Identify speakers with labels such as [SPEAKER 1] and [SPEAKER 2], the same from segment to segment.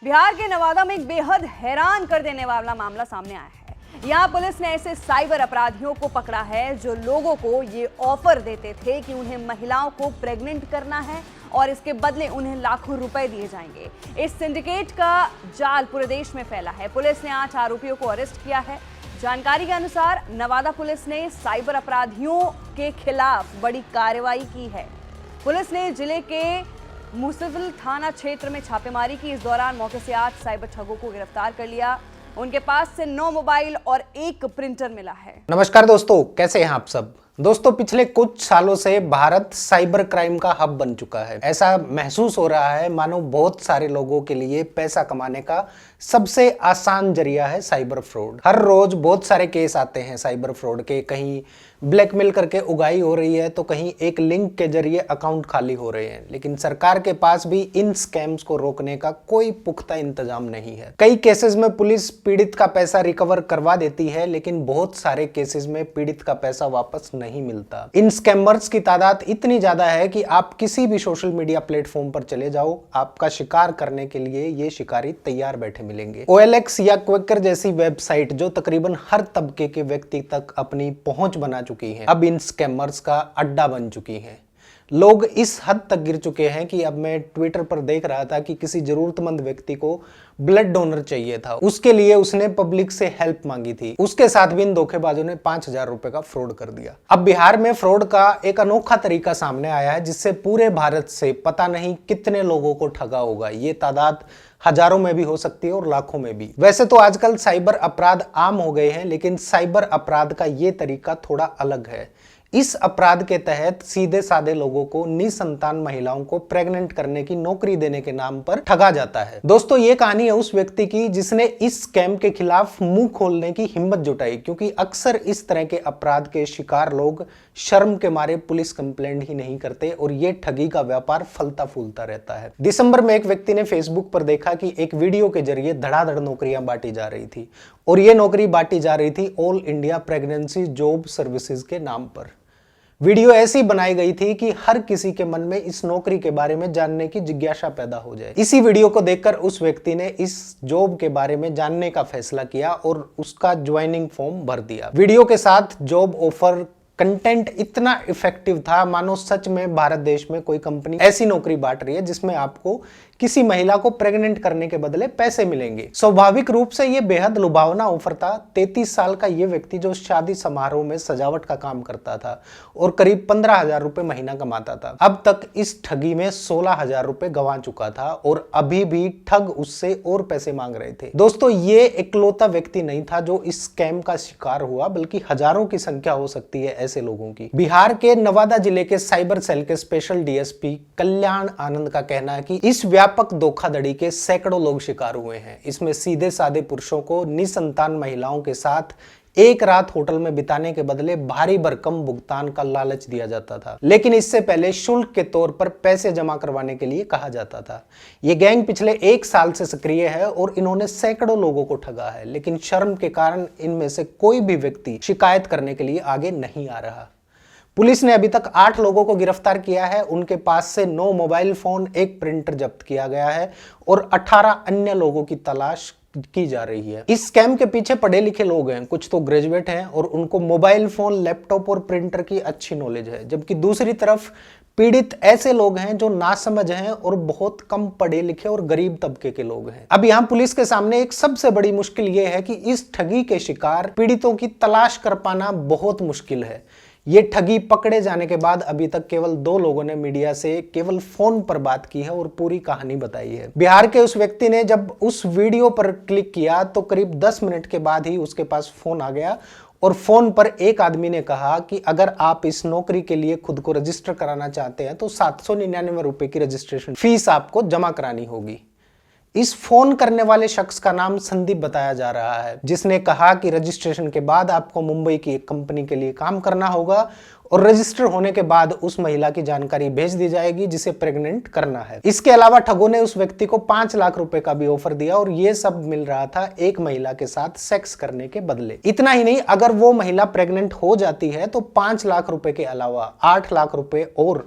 [SPEAKER 1] बिहार के नवादा में एक बेहद हैरान कर देने वाला मामला सामने आया है। यहाँ पुलिस ने ऐसे साइबर अपराधियों को पकड़ा है जो लोगों को ये ऑफर देते थे कि उन्हें महिलाओं को प्रेग्नेंट करना है और इसके बदले उन्हें लाखों रुपए दिए जाएंगे। इस सिंडिकेट का जाल पूरे देश में फैला है। पुलिस ने 8 आरोपियों को अरेस्ट किया है। जानकारी के अनुसार नवादा पुलिस ने साइबर अपराधियों के खिलाफ बड़ी कार्रवाई की है। पुलिस ने जिले के मुसिफिल थाना क्षेत्र में छापेमारी की। इस दौरान मौके से 8 साइबर ठगों को गिरफ्तार कर लिया। उनके पास से 9 मोबाइल और 1 प्रिंटर मिला है।
[SPEAKER 2] नमस्कार दोस्तों, कैसे हैं आप सब। दोस्तों, पिछले कुछ सालों से भारत साइबर क्राइम का हब बन चुका है। ऐसा महसूस हो रहा है मानो बहुत सारे लोगों के लिए पैसा कमाने का सबसे आसान जरिया है साइबर फ्रॉड। हर रोज बहुत सारे केस आते हैं साइबर फ्रॉड के। कहीं ब्लैकमेल करके उगाही हो रही है तो कहीं एक लिंक के जरिए अकाउंट खाली हो रहे हैं। लेकिन सरकार के पास भी इन स्कैम्स को रोकने का कोई पुख्ता इंतजाम नहीं है। कई केसेस में पुलिस पीड़ित का पैसा रिकवर करवा देती है, लेकिन बहुत सारे केसेस में पीड़ित का पैसा वापस नहीं मिलता। इन स्कैमर्स की तादाद इतनी ज्यादा है कि आप किसी भी सोशल मीडिया प्लेटफॉर्म पर चले जाओ, आपका शिकार करने के लिए ये शिकारी तैयार बैठे मिलेंगे। OLX या क्विकर जैसी वेबसाइट जो तकरीबन हर तबके के व्यक्ति तक अपनी पहुंच बना चुकी है, अब इन स्कैमर्स का अड्डा बन चुकी है। लोग इस हद तक गिर चुके हैं कि अब मैं ट्विटर पर देख रहा था कि किसी जरूरतमंद व्यक्ति को ब्लड डोनर चाहिए था। उसके लिए उसने पब्लिक से हेल्प मांगी थी। उसके साथ भी इन धोखेबाजों ने 5000 रुपए का फ्रॉड कर दिया। अब बिहार में फ्रॉड का एक अनोखा तरीका सामने आया है जिससे पूरे भारत से पता नहीं कितने लोगों को ठगा होगा। ये तादाद हजारों में भी हो सकती है और लाखों में भी। वैसे तो आजकल साइबर अपराध आम हो गए हैं, लेकिन साइबर अपराध का ये तरीका थोड़ा अलग है। इस अपराध के तहत सीधे साधे लोगों को निसंतान महिलाओं को प्रेग्नेंट करने की नौकरी देने के नाम पर ठगा जाता है। दोस्तों, ये कहानी है उस व्यक्ति की जिसने इस स्कैम के खिलाफ मुंह खोलने की हिम्मत जुटाई, क्योंकि अक्सर इस तरह के अपराध के शिकार लोग शर्म के मारे पुलिस कंप्लेंट ही नहीं करते और ये ठगी का व्यापार फलता फूलता रहता है। दिसंबर में एक व्यक्ति ने फेसबुक पर देखा कि एक वीडियो के जरिए धड़ाधड़ नौकरियां बांटी जा रही थी और ये नौकरी बांटी जा रही थी all India pregnancy job services के नाम पर। वीडियो ऐसी बनाई गई थी कि हर किसी के मन में इस नौकरी के बारे में जानने की जिज्ञासा पैदा हो जाए। इसी वीडियो को देखकर उस व्यक्ति ने इस जॉब के बारे में जानने का फैसला किया और उसका ज्वाइनिंग फॉर्म भर दिया। वीडियो के साथ जॉब ऑफर कंटेंट इतना इफेक्टिव था मानो सच में भारत देश में कोई कंपनी ऐसी नौकरी बांट रही है जिसमें आपको किसी महिला को प्रेग्नेंट करने के बदले पैसे मिलेंगे। स्वाभाविक रूप से यह बेहद लुभावना ऑफर था। 33 साल का यह व्यक्ति जो शादी समारोह में सजावट का काम करता था और करीब 15,000 रुपए महीना कमाता था, अब तक इस ठगी में 16,000 रुपए गंवा चुका था और अभी भी ठग उससे और पैसे मांग रहे थे। दोस्तों, ये इकलौता व्यक्ति नहीं था जो इस स्कैम का शिकार हुआ, बल्कि हजारों की संख्या हो सकती है ऐसे लोगों की। बिहार के नवादा जिले के साइबर सेल के स्पेशल DSP कल्याण आनंद का कहना है कि इस व्यापक धोखाधड़ी के सैकड़ों लोग शिकार हुए हैं। इसमें सीधे साधे पुरुषों को निसंतान महिलाओं के साथ एक रात होटल में बिताने के बदले भारी भरकम भुगतान का लालच दिया जाता था, लेकिन इससे पहले शुल्क के तौर पर पैसे जमा करवाने के लिए कहा जाता था। ये गैंग पिछले 1 साल से सक्रिय है और इन्होंने सैकड़ों लोगों को ठगा है, लेकिन शर्म के कारण इनमें से कोई भी व्यक्ति शिकायत करने के लिए आगे नहीं आ रहा। पुलिस ने अभी तक 8 लोगों को गिरफ्तार किया है। उनके पास से 9 मोबाइल फोन, 1 प्रिंटर जब्त किया गया है और 18 अन्य लोगों की तलाश की जा रही है। इस स्कैम के पीछे पढ़े लिखे लोग हैं, कुछ तो ग्रेजुएट हैं और उनको मोबाइल फोन, लैपटॉप और प्रिंटर की अच्छी नॉलेज है, जबकि दूसरी तरफ पीड़ित ऐसे लोग हैं जो नासमझ हैं और बहुत कम पढ़े लिखे और गरीब तबके के लोग हैं। अब यहाँ पुलिस के सामने एक सबसे बड़ी मुश्किल यह है कि इस ठगी के शिकार पीड़ितों की तलाश कर पाना बहुत मुश्किल है। ये ठगी पकड़े जाने के बाद अभी तक केवल 2 लोगों ने मीडिया से केवल फोन पर बात की है और पूरी कहानी बताई है। बिहार के उस व्यक्ति ने जब उस वीडियो पर क्लिक किया तो करीब 10 मिनट के बाद ही उसके पास फोन आ गया और फोन पर एक आदमी ने कहा कि अगर आप इस नौकरी के लिए खुद को रजिस्टर कराना चाहते हैं तो 799 रुपए की रजिस्ट्रेशन फीस आपको जमा करानी होगी। इस फोन करने वाले शख्स का नाम संदीप बताया जा रहा है, जिसने कहा कि रजिस्ट्रेशन के बाद आपको मुंबई की एक कंपनी के लिए काम करना होगा और रजिस्टर होने के बाद उस महिला की जानकारी भेज दी जाएगी जिसे प्रेग्नेंट करना है। इसके अलावा ठगों ने उस व्यक्ति को 5 लाख रुपए का भी ऑफर दिया और यह सब मिल रहा था एक महिला के साथ सेक्स करने के बदले। इतना ही नहीं, अगर वो महिला प्रेग्नेंट हो जाती है तो 5 लाख रुपए के अलावा 8 लाख रुपए और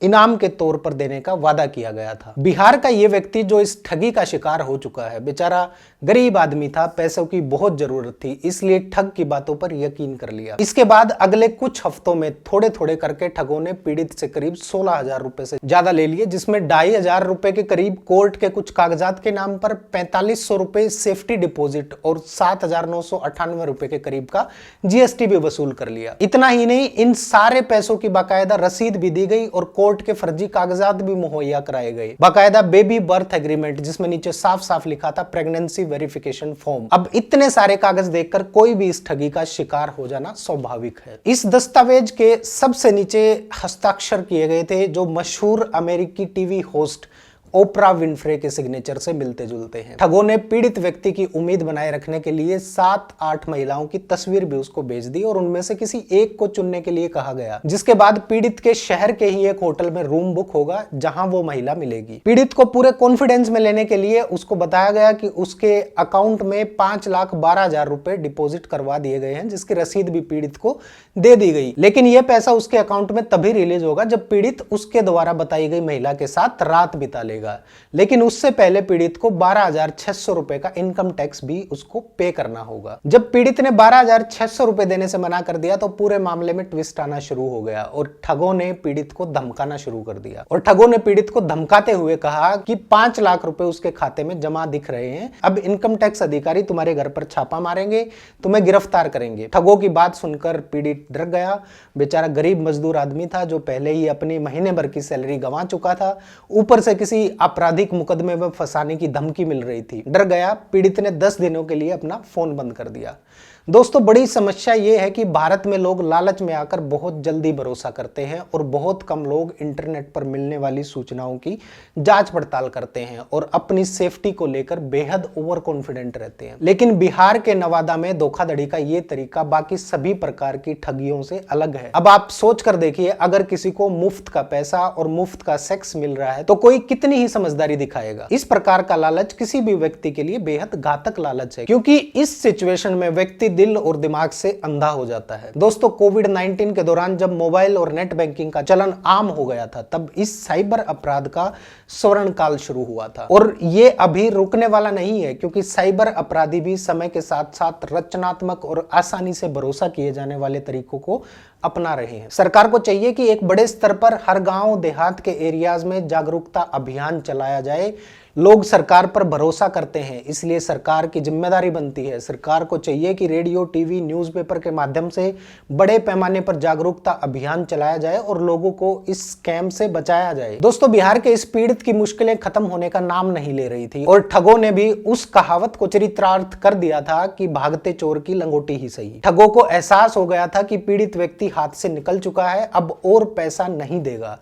[SPEAKER 2] इनाम के तौर पर देने का वादा किया गया था। बिहार का ये व्यक्ति जो इस ठगी का शिकार हो चुका है, बेचारा गरीब आदमी था, पैसों की बहुत जरूरत थी, इसलिए ठग की बातों पर यकीन कर लिया। इसके बाद अगले कुछ हफ्तों में थोड़े थोड़े करके ठगों ने पीड़ित से करीब 16,000 रुपए से ज्यादा ले लिए, जिसमें 2,500 रुपए के करीब कोर्ट के कुछ कागजात के नाम पर, 4,500 रुपए सेफ्टी डिपॉजिट और 7,998 रुपए के करीब का जीएसटी भी वसूल कर लिया। इतना ही नहीं, इन सारे पैसों की बाकायदा रसीद भी दी गई और कोर्ट के फर्जी कागजात भी मुहैया कराए गए। बाकायदा बेबी बर्थ एग्रीमेंट, जिसमें नीचे साफ साफ लिखा था प्रेगनेंसी वेरिफिकेशन फॉर्म। अब इतने सारे कागज देखकर कोई भी इस ठगी का शिकार हो जाना स्वाभाविक है। इस दस्तावेज के सबसे नीचे हस्ताक्षर किए गए थे जो मशहूर अमेरिकी टीवी होस्ट ओपरा विनफ्रे के सिग्नेचर से मिलते जुलते हैं। ठगों ने पीड़ित व्यक्ति की उम्मीद बनाए रखने के लिए 7-8 महिलाओं की तस्वीर भी उसको भेज दी और उनमें से किसी एक को चुनने के लिए कहा गया, जिसके बाद पीड़ित के शहर के ही एक होटल में रूम बुक होगा जहां वो महिला मिलेगी। पीड़ित को पूरे कॉन्फिडेंस में लेने के लिए उसको बताया गया कि उसके अकाउंट में 5,12,000 रुपए डिपॉजिट करवा दिए गए हैं, जिसकी रसीद भी पीड़ित को दे दी गई। लेकिन यह पैसा उसके अकाउंट में तभी रिलीज होगा जब पीड़ित उसके द्वारा बताई गई महिला के साथ रात बिता लेगा। लेकिन उससे पहले पीड़ित को 12,600 रुपए का इनकम टैक्स भी उसको पे करना होगा। जब पीड़ित ने 12,600 रुपए देने से मना कर दिया तो पूरे मामले में ट्विस्ट आना शुरू हो गया और ठगों ने पीड़ित को धमकाना शुरू कर दिया। और ठगों ने पीड़ित को धमकाते हुए कहा कि 5 लाख रुपए उसके खाते में जमा दिख रहे हैं, अब इनकम टैक्स अधिकारी तुम्हारे घर पर छापा मारेंगे, तुम्हें गिरफ्तार करेंगे। ठगों की बात सुनकर पीड़ित डर गया। बेचारा गरीब मजदूर आदमी था जो पहले ही अपनी महीने भर की सैलरी गंवा चुका था, ऊपर से किसी आपराधिक मुकदमे में फंसाने की धमकी मिल रही थी। डर गया, पीड़ित ने 10 दिनों के लिए अपना फोन बंद कर दिया। दोस्तों, बड़ी समस्या यह है कि भारत में लोग लालच में आकर बहुत जल्दी भरोसा करते हैं और बहुत कम लोग इंटरनेट पर मिलने वाली सूचनाओं की जांच पड़ताल करते हैं और अपनी सेफ्टी को लेकर बेहद ओवर कॉन्फिडेंट रहते हैं। लेकिन बिहार के नवादा में धोखाधड़ी का यह तरीका बाकी सभी प्रकार की ठगियों से अलग है। अब आप सोच कर देखिए, अगर किसी को मुफ्त का पैसा और मुफ्त का सेक्स मिल रहा है तो कोई कितनी ही समझदारी दिखाएगा। इस प्रकार का लालच किसी भी व्यक्ति के लिए बेहद घातक लालच है, क्योंकि इस सिचुएशन में व्यक्ति दिल और दिमाग से अंधा हो जाता है। दोस्तों, कोविड-19 के दौरान जब मोबाइल और नेट बैंकिंग का चलन आम हो गया था, तब इस साइबर अपराध का स्वर्ण काल शुरू हुआ था और ये अभी रुकने वाला नहीं है, क्योंकि साइबर अपराधी भी समय के साथ साथ रचनात्मक और आसानी से भरोसा किए जाने वाले तरीकों को अपना रहे हैं। सरकार को चाहिए कि एक बड़े स्तर पर हर गांव देहात के एरियाज में जागरूकता अभियान चलाया जाए। लोग सरकार पर भरोसा करते हैं, इसलिए सरकार की जिम्मेदारी बनती है। सरकार को चाहिए कि रेडियो, टीवी, न्यूज़पेपर के माध्यम से बड़े पैमाने पर जागरूकता अभियान चलाया जाए और लोगों को इस स्कैम से बचाया जाए। दोस्तों, बिहार के इस पीड़ित की मुश्किलें खत्म होने का नाम नहीं ले रही थी और ठगों ने भी उस कहावत को चरितार्थ कर दिया था कि भागते चोर की लंगोटी ही सही। ठगों को एहसास हो गया था कि पीड़ित व्यक्ति हाथ से निकल चुका है, अब और पैसा नहीं देगा।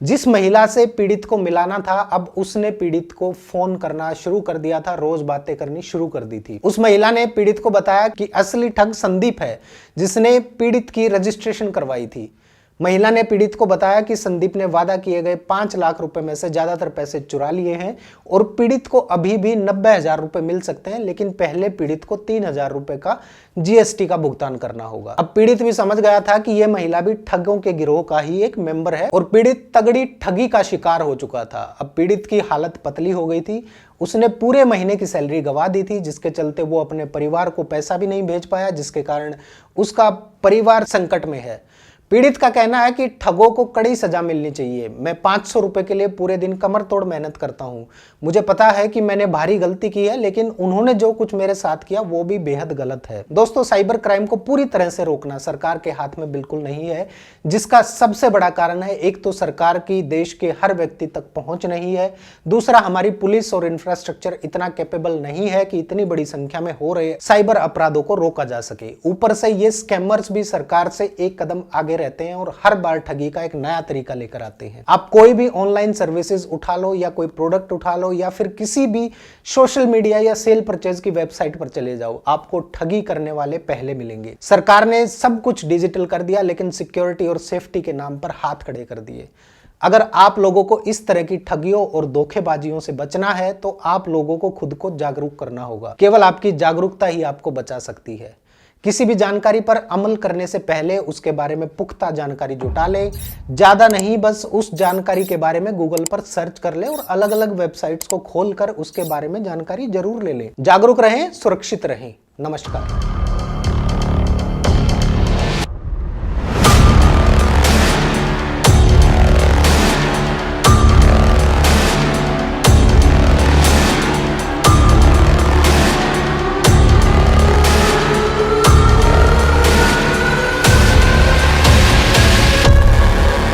[SPEAKER 2] जिस महिला से पीड़ित को मिलाना था, अब उसने पीड़ित को फोन करना शुरू कर दिया था, रोज बातें करनी शुरू कर दी थी। उस महिला ने पीड़ित को बताया कि असली ठग संदीप है, जिसने पीड़ित की रजिस्ट्रेशन करवाई थी। महिला ने पीड़ित को बताया कि संदीप ने वादा किए गए 5 लाख रुपए में से ज्यादातर पैसे चुरा लिए हैं और पीड़ित को अभी भी 90,000 रुपए मिल सकते हैं, लेकिन पहले पीड़ित को 3,000 रुपए का जीएसटी का भुगतान करना होगा। अब पीड़ित भी समझ गया था कि यह महिला भी ठगों के गिरोह का ही एक मेंबर है और पीड़ित तगड़ी ठगी का शिकार हो चुका था। अब पीड़ित की हालत पतली हो गई थी, उसने पूरे महीने की सैलरी गंवा दी थी, जिसके चलते वो अपने परिवार को पैसा भी नहीं भेज पाया, जिसके कारण उसका परिवार संकट में है। पीड़ित का कहना है कि ठगों को कड़ी सजा मिलनी चाहिए। मैं 500 रुपए के लिए पूरे दिन कमर तोड़ मेहनत करता हूं। मुझे पता है कि मैंने भारी गलती की है, लेकिन उन्होंने जो कुछ मेरे साथ किया वो भी बेहद गलत है। दोस्तों, साइबर क्राइम को पूरी तरह से रोकना सरकार के हाथ में बिल्कुल नहीं है, जिसका सबसे बड़ा कारण है, एक तो सरकार की देश के हर व्यक्ति तक पहुंच नहीं है, दूसरा हमारी पुलिस और इंफ्रास्ट्रक्चर इतना कैपेबल नहीं है कि इतनी बड़ी संख्या में हो रहे साइबर अपराधों को रोका जा सके। ऊपर से ये स्कैमर्स भी सरकार से एक कदम आगे रहते हैं और हर बार ठगी का एक नया तरीका लेकर आते हैं। आप कोई भी ऑनलाइन सर्विसेज उठा लो या कोई प्रोडक्ट उठा लो या फिर किसी भी सोशल मीडिया या सेल परचेज की वेबसाइट पर चले जाओ, आपको ठगी करने वाले पहले मिलेंगे। सरकार ने सब कुछ डिजिटल कर दिया, लेकिन सिक्योरिटी और सेफ्टी के नाम पर हाथ खड़े कर दिए। अगर आप लोगों को इस तरह की ठगियों और धोखेबाजियों से बचना है तो आप लोगों को खुद को जागरूक करना होगा। केवल आपकी जागरूकता ही आपको बचा सकती है। किसी भी जानकारी पर अमल करने से पहले उसके बारे में पुख्ता जानकारी जुटा ले। ज्यादा नहीं, बस उस जानकारी के बारे में गूगल पर सर्च कर ले और अलग अलग वेबसाइट्स को खोलकर उसके बारे में जानकारी जरूर ले ले। जागरूक रहें, सुरक्षित रहें। नमस्कार।